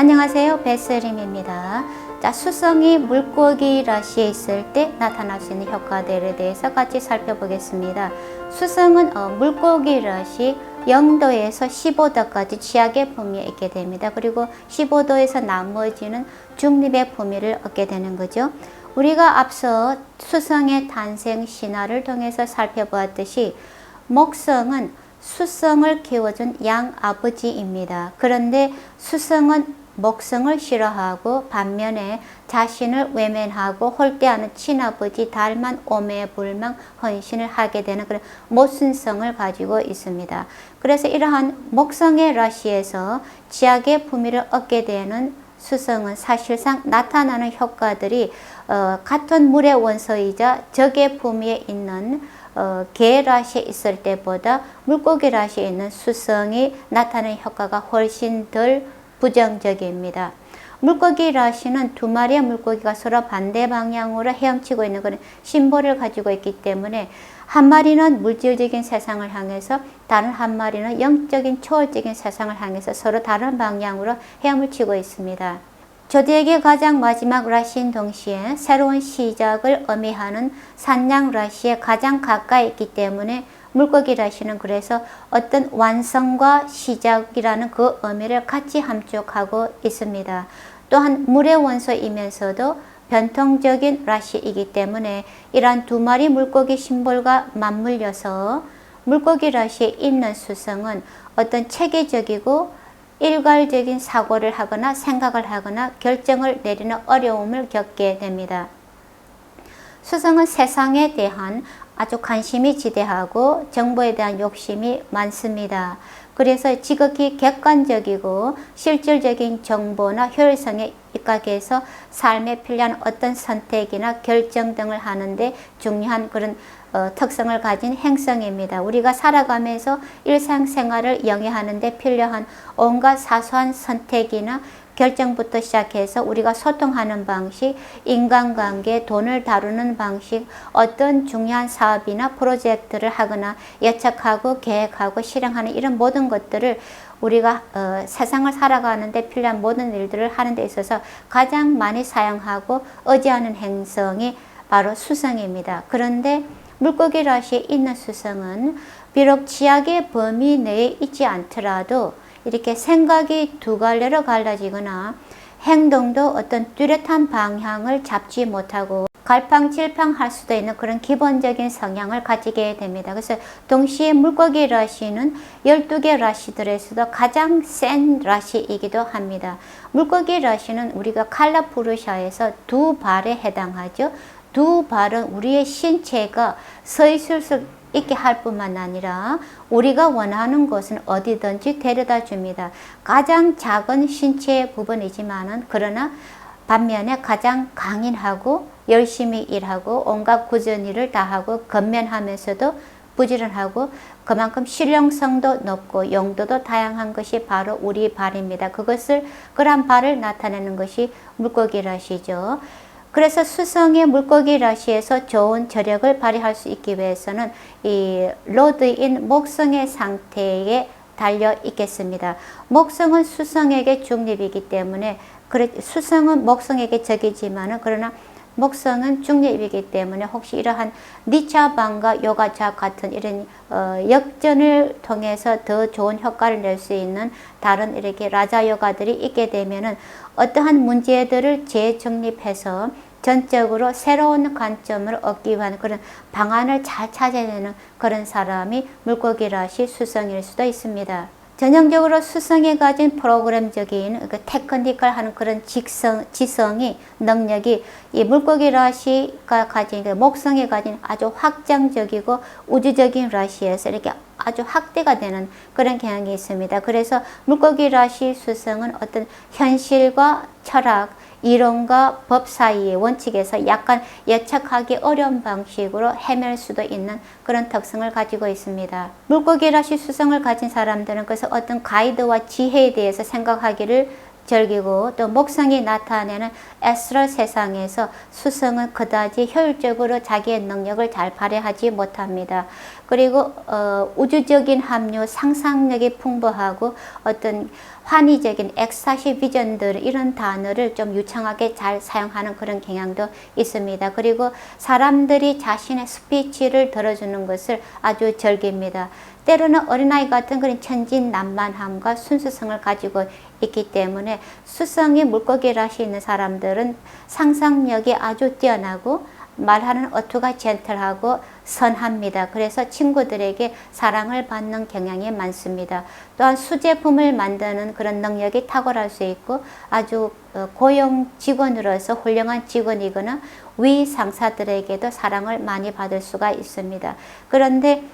안녕하세요, 베스림입니다. 자, 수성이 물고기 라시에 있을 때 나타날 수 있는 효과들에 대해서 같이 살펴보겠습니다. 수성은 물고기 라시 0도에서 15도까지 취약의 품위에 있게 됩니다. 그리고 15도에서 나머지는 중립의 품위를 얻게 되는 거죠. 우리가 앞서 수성의 탄생 신화를 통해서 살펴보았듯이 목성은 수성을 키워준 양아버지입니다. 그런데 수성은 목성을 싫어하고 반면에 자신을 외면하고 홀대하는 친아버지 달만 오매불망 헌신을 하게 되는 그런 모순성을 가지고 있습니다. 그래서 이러한 목성의 라시에서 지약의 품위를 얻게 되는 수성은 사실상 나타나는 효과들이 같은 물의 원소이자 적의 품위에 있는 개 라시에 있을 때보다 물고기 라시에 있는 수성이 나타나는 효과가 훨씬 덜 부정적입니다. 물고기 라시는 두 마리의 물고기가 서로 반대 방향으로 헤엄치고 있는 그런 심볼을 가지고 있기 때문에 한 마리는 물질적인 세상을 향해서 다른 한 마리는 영적인 초월적인 세상을 향해서 서로 다른 방향으로 헤엄을 치고 있습니다. 조디에게 가장 마지막 라시인 동시에 새로운 시작을 의미하는 산양 라시에 가장 가까이 있기 때문에 물고기 라시는 그래서 어떤 완성과 시작이라는 그 의미를 같이 함축하고 있습니다. 또한 물의 원소이면서도 변통적인 라시이기 때문에 이러한 두 마리 물고기 심볼과 맞물려서 물고기 라시에 있는 수성은 어떤 체계적이고 일괄적인 사고를 하거나 생각을 하거나 결정을 내리는 어려움을 겪게 됩니다. 수성은 세상에 대한 아주 관심이 지대하고 정보에 대한 욕심이 많습니다. 그래서 지극히 객관적이고 실질적인 정보나 효율성에 입각해서 삶에 필요한 어떤 선택이나 결정 등을 하는데 중요한 그런 특성을 가진 행성입니다. 우리가 살아가면서 일상생활을 영위하는 데 필요한 온갖 사소한 선택이나 결정부터 시작해서 우리가 소통하는 방식, 인간관계, 돈을 다루는 방식, 어떤 중요한 사업이나 프로젝트를 하거나 예측하고 계획하고 실행하는 이런 모든 것들을 우리가 세상을 살아가는 데 필요한 모든 일들을 하는 데 있어서 가장 많이 사용하고 의지하는 행성이 바로 수성입니다. 그런데 물고기 라시에 있는 수성은 비록 지약의 범위 내에 있지 않더라도 이렇게 생각이 두 갈래로 갈라지거나 행동도 어떤 뚜렷한 방향을 잡지 못하고 갈팡질팡할 수도 있는 그런 기본적인 성향을 가지게 됩니다. 그래서 동시에 물고기 라시는 12개 라시들에서도 가장 센 라시이기도 합니다. 물고기 라시는 우리가 칼라푸르샤에서 두 발에 해당하죠. 두 발은 우리의 신체가 서 있을 수 있게 할 뿐만 아니라 우리가 원하는 곳은 어디든지 데려다 줍니다. 가장 작은 신체 부분이지만은 그러나 반면에 가장 강인하고 열심히 일하고 온갖 굳은 일을 다하고 건면하면서도 부지런하고 그만큼 실용성도 높고 용도도 다양한 것이 바로 우리 발입니다. 그러한 발을 나타내는 것이 물고기 라시죠. 그래서 수성의 물고기 라시에서 좋은 저력을 발휘할 수 있기 위해서는 이 로드인 목성의 상태에 달려 있겠습니다. 목성은 수성에게 중립이기 때문에 수성은 목성에게 적이지만은 그러나 목성은 중립이기 때문에 혹시 이러한 니차방과 요가차 같은 이런 역전을 통해서 더 좋은 효과를 낼 수 있는 다른 이렇게 라자 요가들이 있게 되면은 어떠한 문제들을 재정립해서 전적으로 새로운 관점을 얻기 위한 그런 방안을 잘 찾아내는 그런 사람이 물고기 라시 수성일 수도 있습니다. 전형적으로 수성이 가진 프로그램적인 테크니컬한 그런 지성이 능력이 이 물고기 라시가 가진 목성이 가진 아주 확장적이고 우주적인 라시에서 이렇게 아주 확대가 되는 그런 경향이 있습니다. 그래서 물고기 라시 수성은 어떤 현실과 철학, 이론과 법 사이의 원칙에서 약간 예측하기 어려운 방식으로 헤맬 수도 있는 그런 특성을 가지고 있습니다. 물고기 라시 수성을 가진 사람들은 그래서 어떤 가이드와 지혜에 대해서 생각하기를 절기고 또 목성이 나타내는 에스트럴 세상에서 수성은 그다지 효율적으로 자기의 능력을 잘 발휘하지 못합니다. 그리고 우주적인 합류, 상상력이 풍부하고 어떤 환희적인 엑스타시 비전들 이런 단어를 좀 유창하게 잘 사용하는 그런 경향도 있습니다. 그리고 사람들이 자신의 스피치를 들어주는 것을 아주 즐깁니다. 때로는 어린아이 같은 그런 천진난만함과 순수성을 가지고 있기 때문에 수성이 물고기 라시 있는 사람들은 상상력이 아주 뛰어나고 말하는 어투가 젠틀하고 선합니다. 그래서 친구들에게 사랑을 받는 경향이 많습니다. 또한 수제품을 만드는 그런 능력이 탁월할 수 있고 아주 고용 직원으로서 훌륭한 직원이거나 위 상사들에게도 사랑을 많이 받을 수가 있습니다. 그런데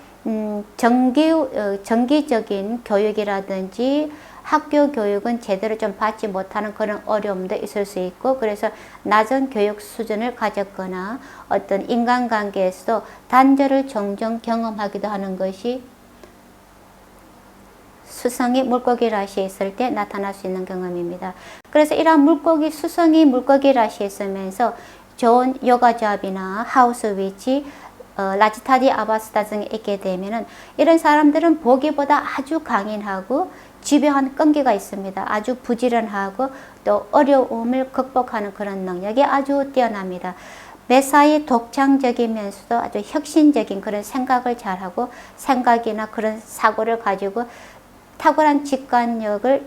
정기적인 교육이라든지 학교 교육은 제대로 좀 받지 못하는 그런 어려움도 있을 수 있고, 그래서 낮은 교육 수준을 가졌거나 어떤 인간관계에서도 단절을 종종 경험하기도 하는 것이 수성이 물고기 라시에 있을 때 나타날 수 있는 경험입니다. 그래서 이러한 수성이 물고기 라시에 있으면서 좋은 요가 조합이나 하우스 위치, 라지타디 아바스타 등에 있게 되면은 이런 사람들은 보기보다 아주 강인하고 집요한 끈기가 있습니다. 아주 부지런하고 또 어려움을 극복하는 그런 능력이 아주 뛰어납니다. 매사에 독창적이면서도 아주 혁신적인 그런 생각을 잘하고 생각이나 그런 사고를 가지고 탁월한 직관력을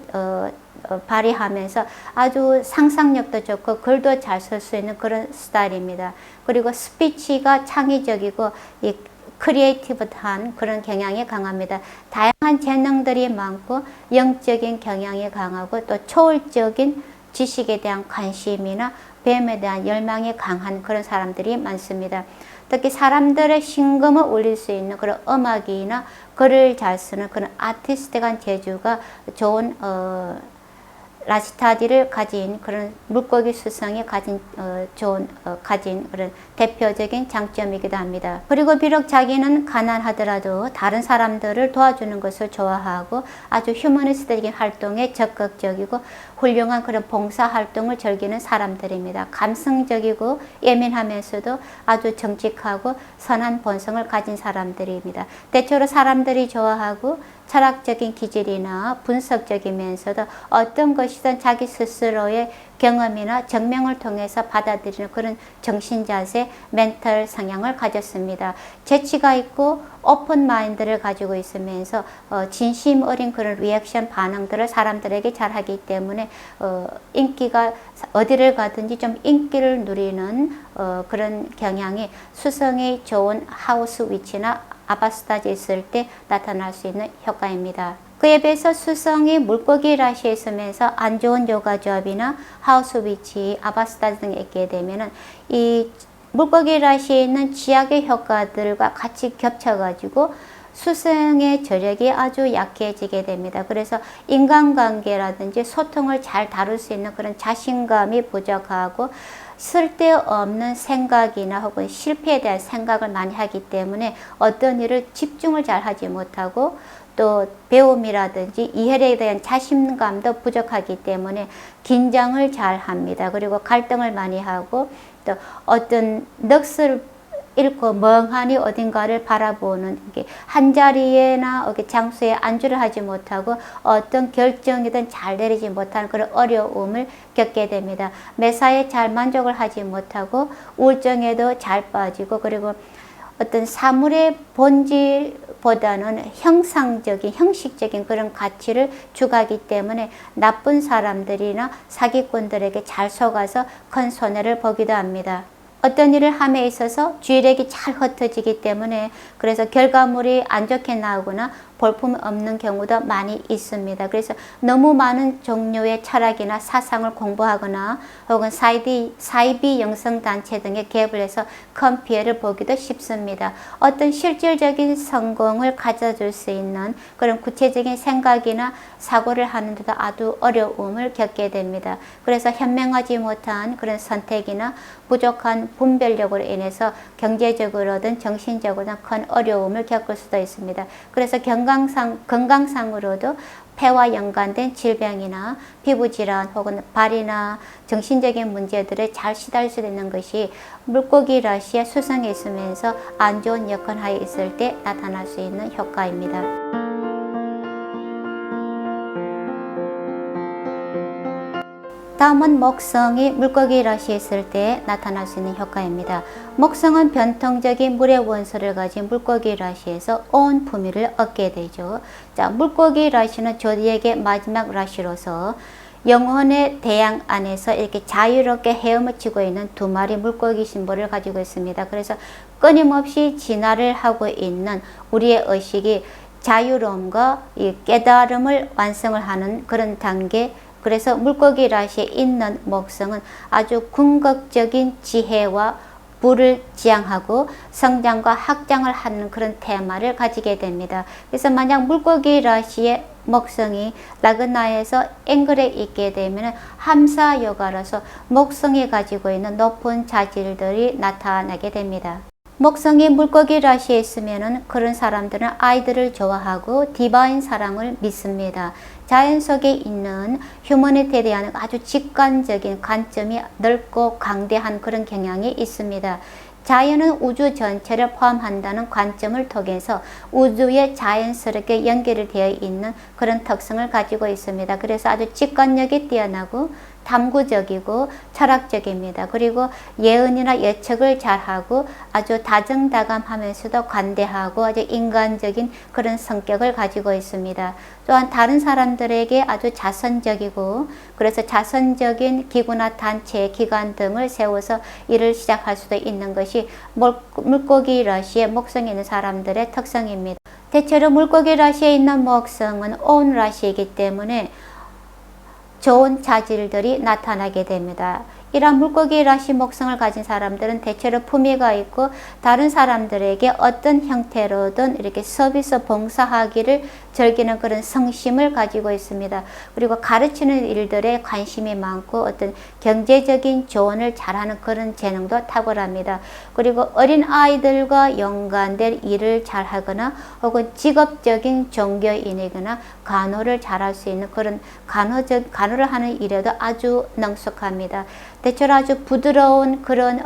발휘하면서 아주 상상력도 좋고 글도 잘 쓸 수 있는 그런 스타일입니다. 그리고 스피치가 창의적이고 이 크리에이티브한 그런 경향이 강합니다. 다양한 재능들이 많고 영적인 경향이 강하고 또 초월적인 지식에 대한 관심이나 배움에 대한 열망이 강한 그런 사람들이 많습니다. 특히 사람들의 심금을 울릴 수 있는 그런 음악이나 글을 잘 쓰는 그런 아티스트간 재주가 좋은 라시타디를 가진 그런 물고기 수성이 가진 가진 그런 대표적인 장점이기도 합니다. 그리고 비록 자기는 가난하더라도 다른 사람들을 도와주는 것을 좋아하고 아주 휴머니스트적인 활동에 적극적이고 훌륭한 그런 봉사 활동을 즐기는 사람들입니다. 감성적이고 예민하면서도 아주 정직하고 선한 본성을 가진 사람들입니다. 대체로 사람들이 좋아하고 철학적인 기질이나 분석적이면서도 어떤 것이든 자기 스스로의 경험이나 증명을 통해서 받아들이는 그런 정신자세, 멘탈 성향을 가졌습니다. 재치가 있고 오픈 마인드를 가지고 있으면서 진심 어린 그런 리액션 반응들을 사람들에게 잘하기 때문에 인기가 어디를 가든지 좀 인기를 누리는 그런 경향이 수성이 좋은 하우스 위치나 아바스타지에 있을 때 나타날 수 있는 효과입니다. 그에 비해서 수성이 물고기 라시에 있으면서 안 좋은 요가 조합이나 하우스 위치, 아바스타지 등에 있게 되면은 이 물고기 라시에 있는 지약의 효과들과 같이 겹쳐가지고 수성의 저력이 아주 약해지게 됩니다. 그래서 인간관계라든지 소통을 잘 다룰 수 있는 그런 자신감이 부족하고 쓸데없는 생각이나 혹은 실패에 대한 생각을 많이 하기 때문에 어떤 일을 집중을 잘 하지 못하고 또 배움이라든지 이해에 대한 자신감도 부족하기 때문에 긴장을 잘 합니다. 그리고 갈등을 많이 하고 또 어떤 넋을 잃고 멍하니 어딘가를 바라보는 한 자리에나 장소에 안주를 하지 못하고 어떤 결정이든 잘 내리지 못하는 그런 어려움을 겪게 됩니다. 매사에 잘 만족을 하지 못하고 우울증에도 잘 빠지고 그리고 어떤 사물의 본질보다는 형식적인 그런 가치를 추구하기 때문에 나쁜 사람들이나 사기꾼들에게 잘 속아서 큰 손해를 보기도 합니다. 어떤 일을 함에 있어서 주의력이 잘 흩어지기 때문에 그래서 결과물이 안 좋게 나오거나 볼품 없는 경우도 많이 있습니다. 그래서 너무 많은 종류의 철학이나 사상을 공부하거나 혹은 사이비 영성단체 등에 개입을 해서 큰 피해를 보기도 쉽습니다. 어떤 실질적인 성공을 가져줄 수 있는 그런 구체적인 생각이나 사고를 하는데도 아주 어려움을 겪게 됩니다. 그래서 현명하지 못한 그런 선택이나 부족한 분별력으로 인해서 경제적으로든 정신적으로든 큰 어려움을 겪을 수도 있습니다. 그래서 경감 건강상으로도 폐와 연관된 질병이나 피부질환 혹은 발이나 정신적인 문제들에 잘 시달릴 수 있는 것이 물고기 라시에 수성이 있으면서 안 좋은 여건하에 있을 때 나타날 수 있는 효과입니다. 다음은 목성이 물고기 라시에 있을 때 나타날 수 있는 효과입니다. 목성은 변통적인 물의 원소를 가진 물고기 라시에서 온 품위를 얻게 되죠. 자, 물고기 라시는 조디액의 마지막 라시로서 영혼의 대양 안에서 이렇게 자유롭게 헤엄치고 있는 두 마리 물고기 심볼을 가지고 있습니다. 그래서 끊임없이 진화를 하고 있는 우리의 의식이 자유로움과 이 깨달음을 완성을 하는 그런 단계, 그래서 물고기 라시에 있는 목성은 아주 궁극적인 지혜와 부를 지향하고 성장과 확장을 하는 그런 테마를 가지게 됩니다. 그래서 만약 물고기 라시의 목성이 라그나에서 앵글에 있게 되면 함사 요가라서 목성이 가지고 있는 높은 자질들이 나타나게 됩니다. 목성이 물고기 라시에 있으면 그런 사람들은 아이들을 좋아하고 디바인 사랑을 믿습니다. 자연 속에 있는 휴머니티에 대한 아주 직관적인 관점이 넓고 강대한 그런 경향이 있습니다. 자연은 우주 전체를 포함한다는 관점을 통해서 우주에 자연스럽게 연결되어 있는 그런 특성을 가지고 있습니다. 그래서 아주 직관력이 뛰어나고 탐구적이고 철학적입니다. 그리고 예언이나 예측을 잘하고 아주 다정다감하면서도 관대하고 아주 인간적인 그런 성격을 가지고 있습니다. 또한 다른 사람들에게 아주 자선적이고, 그래서 자선적인 기구나 단체, 기관 등을 세워서 일을 시작할 수도 있는 것이 물고기 라시에 목성이 있는 사람들의 특성입니다. 대체로 물고기 라시에 있는 목성은 온 라시이기 때문에 좋은 자질들이 나타나게 됩니다. 이러한 물고기 라시 목성을 가진 사람들은 대체로 품위가 있고 다른 사람들에게 어떤 형태로든 이렇게 서비스 봉사하기를 즐기는 그런 성심을 가지고 있습니다. 그리고 가르치는 일들에 관심이 많고 어떤 경제적인 조언을 잘하는 그런 재능도 탁월합니다. 그리고 어린 아이들과 연관된 일을 잘하거나 혹은 직업적인 종교인이거나 간호를 잘할 수 있는 그런 간호를 하는 일에도 아주 능숙합니다. 대체로 아주 부드러운 그런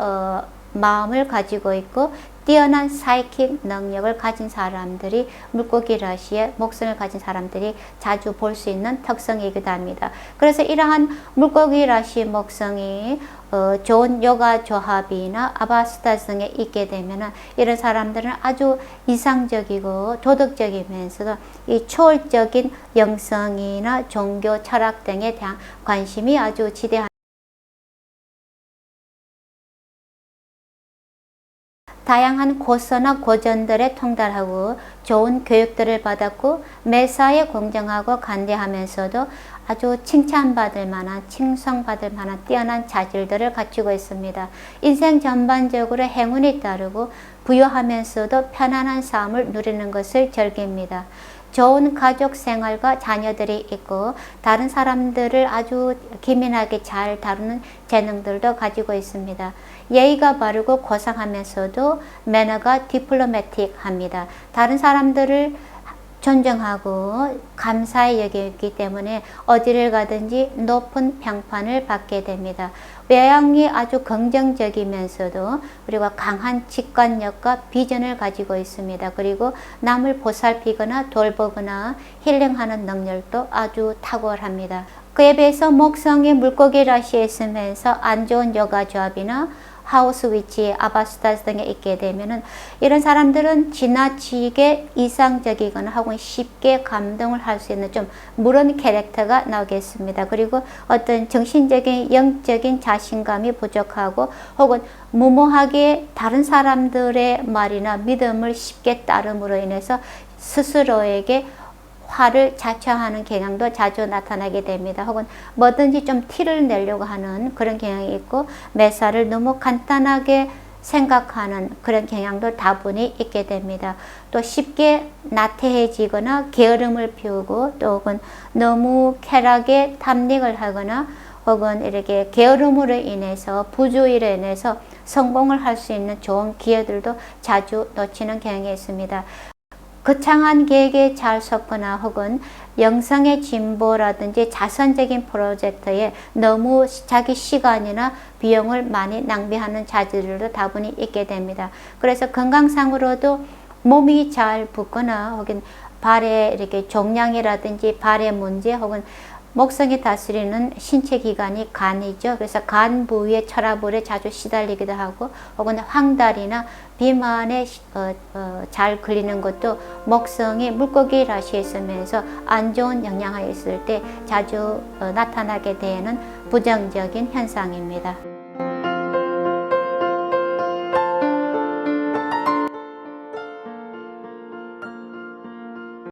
마음을 가지고 있고 뛰어난 사이킥 능력을 가진 사람들이 물고기 라시에 목성을 가진 사람들이 자주 볼 수 있는 특성이기도 합니다. 그래서 이러한 물고기 라시 목성이 좋은 요가 조합이나 아바스타 등에 있게 되면 이런 사람들은 아주 이상적이고 도덕적이면서도 이 초월적인 영성이나 종교 철학 등에 대한 관심이 아주 지대한 다양한 고서나 고전들에 통달하고 좋은 교육들을 받았고 매사에 공정하고 관대하면서도 아주 칭찬받을 만한, 칭송받을 만한 뛰어난 자질들을 갖추고 있습니다. 인생 전반적으로 행운이 따르고 부유하면서도 편안한 삶을 누리는 것을 즐깁니다. 좋은 가족 생활과 자녀들이 있고 다른 사람들을 아주 기민하게 잘 다루는 재능들도 가지고 있습니다. 예의가 바르고 고상하면서도 매너가 디플로매틱합니다. 다른 사람들을 존중하고 감사히 여기기 때문에 어디를 가든지 높은 평판을 받게 됩니다. 외향이 아주 긍정적이면서도 그리고 강한 직관력과 비전을 가지고 있습니다. 그리고 남을 보살피거나 돌보거나 힐링하는 능력도 아주 탁월합니다. 그에 비해서 목성이 물고기 라시에 있으면서 안 좋은 요가 조합이나 하우스 위치, 아바스타 등에 있게 되면은 이런 사람들은 지나치게 이상적이거나 혹은 쉽게 감동을 할 수 있는 좀 무른 캐릭터가 나오겠습니다. 그리고 어떤 정신적인 영적인 자신감이 부족하고 혹은 무모하게 다른 사람들의 말이나 믿음을 쉽게 따름으로 인해서 스스로에게 화를 자초하는 경향도 자주 나타나게 됩니다. 혹은 뭐든지 좀 티를 내려고 하는 그런 경향이 있고 매사를 너무 간단하게 생각하는 그런 경향도 다분히 있게 됩니다. 또 쉽게 나태해지거나 게으름을 피우고 또 혹은 너무 쾌락에 탐닉을 하거나 혹은 이렇게 게으름으로 인해서 부주의로 인해서 성공을 할 수 있는 좋은 기회들도 자주 놓치는 경향이 있습니다. 거창한 계획에 잘 섰거나 혹은 영성의 진보라든지 자선적인 프로젝트에 너무 자기 시간이나 비용을 많이 낭비하는 자질도 다분히 있게 됩니다. 그래서 건강상으로도 몸이 잘 붓거나 혹은 발에 이렇게 종양이라든지 발의 문제 혹은 목성이 다스리는 신체 기관이 간이죠. 그래서 간 부위의 혈압물에 자주 시달리기도 하고 혹은 황달이나 비만에 잘 걸리는 것도 목성이 물고기 라시에 있으면서 안 좋은 영향이 있을 때 자주 나타나게 되는 부정적인 현상입니다.